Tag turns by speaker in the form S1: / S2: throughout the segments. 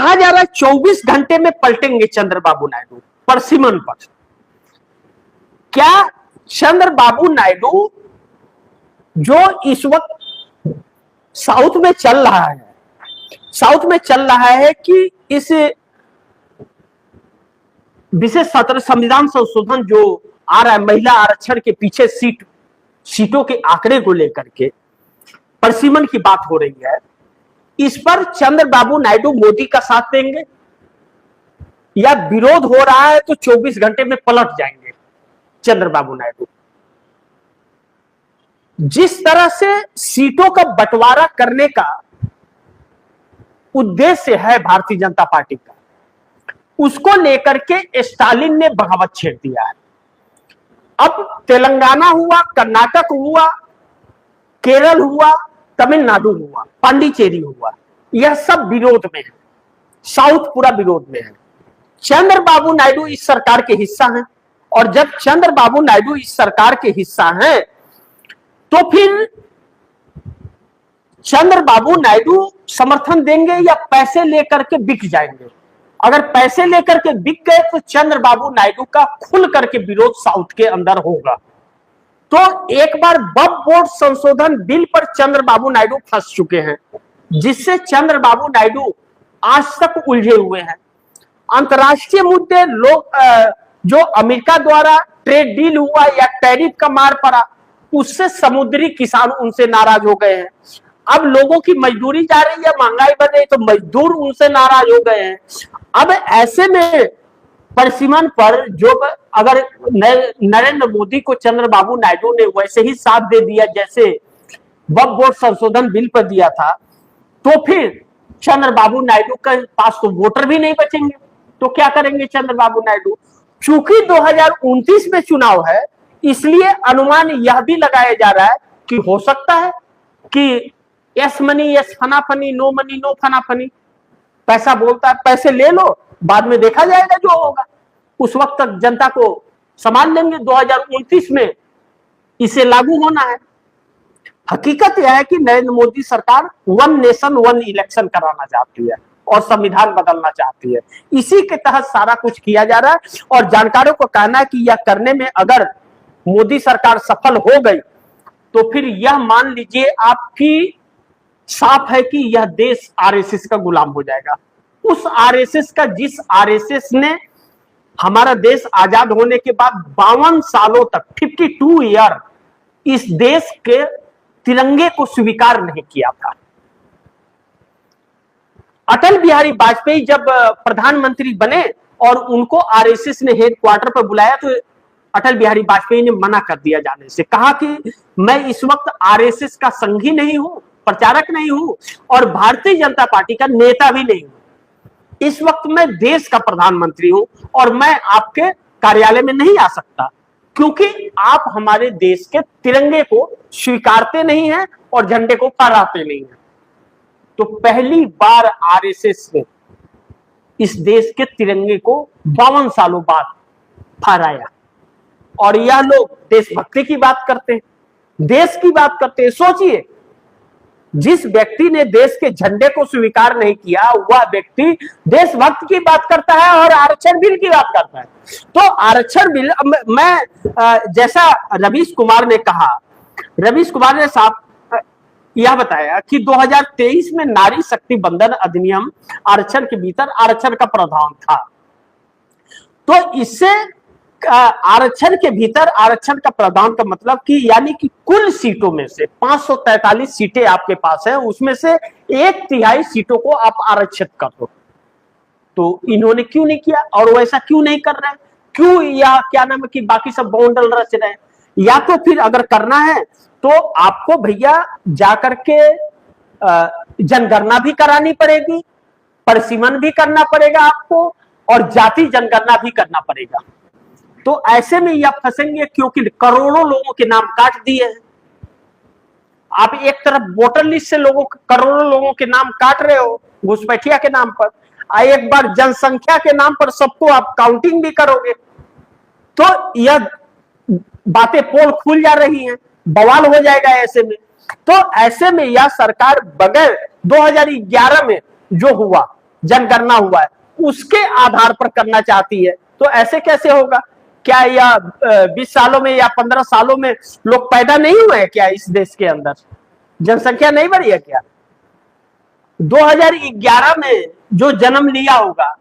S1: कहा जा रहा है 24 घंटे में पलटेंगे चंद्रबाबू नायडू परसिमन पर। क्या चंद्रबाबू नायडू जो इस वक्त साउथ में चल रहा है कि इस विशेष सत्र संविधान संशोधन जो आ रहा है, महिला आरक्षण के पीछे सीटों के आंकड़े को लेकर के परसिमन की बात हो रही है, इस पर चंद्रबाबू नायडू मोदी का साथ देंगे या विरोध हो रहा है तो 24 घंटे में पलट जाएंगे चंद्रबाबू नायडू। जिस तरह से सीटों का बंटवारा करने का उद्देश्य है भारतीय जनता पार्टी का, उसको लेकर के स्टालिन ने बगावत छेड़ दिया है। अब तेलंगाना हुआ, कर्नाटक हुआ, केरल हुआ, तमिलनाडु हुआ, पांडिचेरी हुआ, यह सब विरोध में है, साउथ पूरा विरोध में है। चंद्रबाबू नायडू इस सरकार के हिस्सा हैं, और जब चंद्रबाबू नायडू इस सरकार के हिस्सा हैं तो फिर चंद्रबाबू नायडू समर्थन देंगे या पैसे लेकर के बिक जाएंगे। अगर पैसे लेकर के बिक गए तो चंद्रबाबू नायडू का खुल करके विरोध साउथ के अंदर होगा। तो एक बार वक्फ बोर्ड संशोधन बिल पर चंद्रबाबू नायडू फंस चुके हैं, जिससे चंद्रबाबू नायडू आज तक उलझे हुए हैं। अंतर्राष्ट्रीय मुद्दे लोग जो अमेरिका द्वारा ट्रेड डील हुआ या टैरिफ का मार पड़ा, उससे समुद्री किसान उनसे नाराज हो गए हैं। अब लोगों की मजदूरी जा रही है, महंगाई बढ़ रही है, तो मजदूर उनसे नाराज हो गए हैं। अब ऐसे में परसिमन पर जो अगर नरेंद्र मोदी को चंद्रबाबू नायडू ने वैसे ही साथ दे दिया जैसे वक्फ बोर्ड संशोधन बिल पर दिया था, तो फिर चंद्रबाबू नायडू के पास तो वोटर भी नहीं बचेंगे। तो क्या करेंगे चंद्रबाबू नायडू? चूंकि 2029 में चुनाव है, इसलिए अनुमान यह भी लगाया जा रहा है कि हो सकता है कि यस मनी यस फना फनी, नो मनी नो फना फनी। पैसा बोलता है, पैसे ले लो, बाद में देखा जाएगा जो होगा। उस वक्त तक जनता को संभाल लेंगे, 2029 में इसे लागू होना है। हकीकत यह है कि नरेंद्र मोदी सरकार वन नेशन वन इलेक्शन कराना चाहती है और संविधान बदलना चाहती है। इसी के तहत सारा कुछ किया जा रहा है, और जानकारों को कहना है कि यह करने में अगर मोदी सरकार सफल हो गई तो फिर यह मान लीजिए आपकी साफ है कि यह देश आरएसएस का गुलाम हो जाएगा। उस आरएसएस का, जिस आरएसएस ने हमारा देश आजाद होने के बाद 52 सालों तक 52 ईयर इस देश के तिरंगे को स्वीकार नहीं किया था। अटल बिहारी वाजपेयी जब प्रधानमंत्री बने और उनको आरएसएस ने हेडक्वार्टर पर बुलाया तो अटल बिहारी वाजपेयी ने मना कर दिया जाने से, कहा कि मैं इस वक्त आरएसएस का संघी नहीं हूं, प्रचारक नहीं हूं और भारतीय जनता पार्टी का नेता भी नहीं हूं। इस वक्त मैं देश का प्रधानमंत्री हूं और मैं आपके कार्यालय में नहीं आ सकता, क्योंकि आप हमारे देश के तिरंगे को स्वीकारते नहीं हैं और झंडे को फहराते नहीं हैं। तो पहली बार आरएसएस ने इस देश के तिरंगे को 52 सालों बाद फहराया, और यह लोग देशभक्ति की बात करते हैं, देश की बात करते हैं। सोचिए, जिस व्यक्ति ने देश के झंडे को स्वीकार नहीं किया, वह व्यक्ति देशभक्त की बात करता है और आरक्षण बिल की बात करता है। तो आरक्षण बिल, मैं जैसा रवीश कुमार ने कहा, रवीश कुमार ने साफ यह बताया कि 2023 में नारी शक्ति बंधन अधिनियम आरक्षण के भीतर आरक्षण का प्रावधान था। तो इससे आरक्षण के भीतर आरक्षण का प्रावधान का मतलब कि यानी कि कुल सीटों में से 543 सीटें आपके पास है, उसमें से 1/3 सीटों को आप आरक्षित कर दो। तो इन्होंने क्यों नहीं किया, और वैसा क्यों नहीं कर रहे हैं? क्यों, या क्या नाम है कि बाकी सब बाउंडल रच रहे हैं? या तो फिर अगर करना है तो आपको भैया जाकर के जनगणना भी करानी पड़ेगी, परिसीमन भी करना पड़ेगा आपको, और जाति जनगणना भी करना पड़ेगा। तो ऐसे में यह फंसेंगे, क्योंकि करोड़ों लोगों के नाम काट दिए हैं। आप एक तरफ वोटर लिस्ट से करोड़ों लोगों के नाम काट रहे हो घुसपैठिया के नाम पर, एक बार जनसंख्या के नाम पर सबको आप काउंटिंग भी करोगे, तो यह बातें पोल खुल जा रही हैं, बवाल हो जाएगा ऐसे में। तो ऐसे में यह सरकार बगैर 2011 में जो हुआ जनगणना हुआ है उसके आधार पर करना चाहती है। तो ऐसे कैसे होगा? क्या यह 20 सालों में या 15 सालों में लोग पैदा नहीं हुए क्या इस देश के अंदर? जनसंख्या नहीं बढ़ी है क्या? 2011 में जो जन्म लिया होगा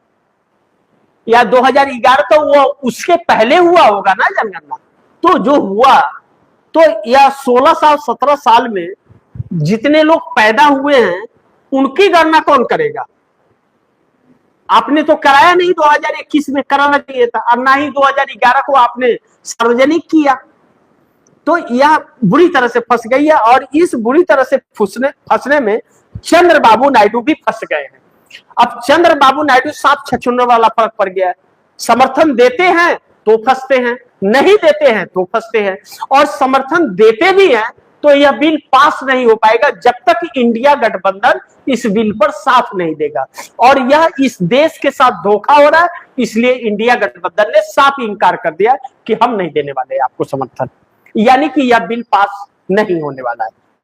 S1: या 2011 तो वो उसके पहले हुआ होगा ना जनगणना। तो जो हुआ तो यह 16 साल 17 साल में जितने लोग पैदा हुए हैं उनकी गणना कौन करेगा? आपने तो कराया नहीं, 2021 में कराना चाहिए था, और ना ही 2011 को आपने सार्वजनिक किया। तो यह बुरी तरह से फंस गई है, और इस बुरी तरह से फंसने में चंद्रबाबू नायडू भी फंस गए हैं। अब चंद्रबाबू नायडू साफ छछूंदर वाला फर्क पड़ गया है। समर्थन देते हैं तो फंसते हैं, नहीं देते हैं तो फंसते हैं, और समर्थन देते भी हैं तो यह बिल पास नहीं हो पाएगा जब तक इंडिया गठबंधन इस बिल पर साथ नहीं देगा। और यह इस देश के साथ धोखा हो रहा है, इसलिए इंडिया गठबंधन ने साफ इंकार कर दिया कि हम नहीं देने वाले आपको समर्थन, यानी कि यह बिल पास नहीं होने वाला है।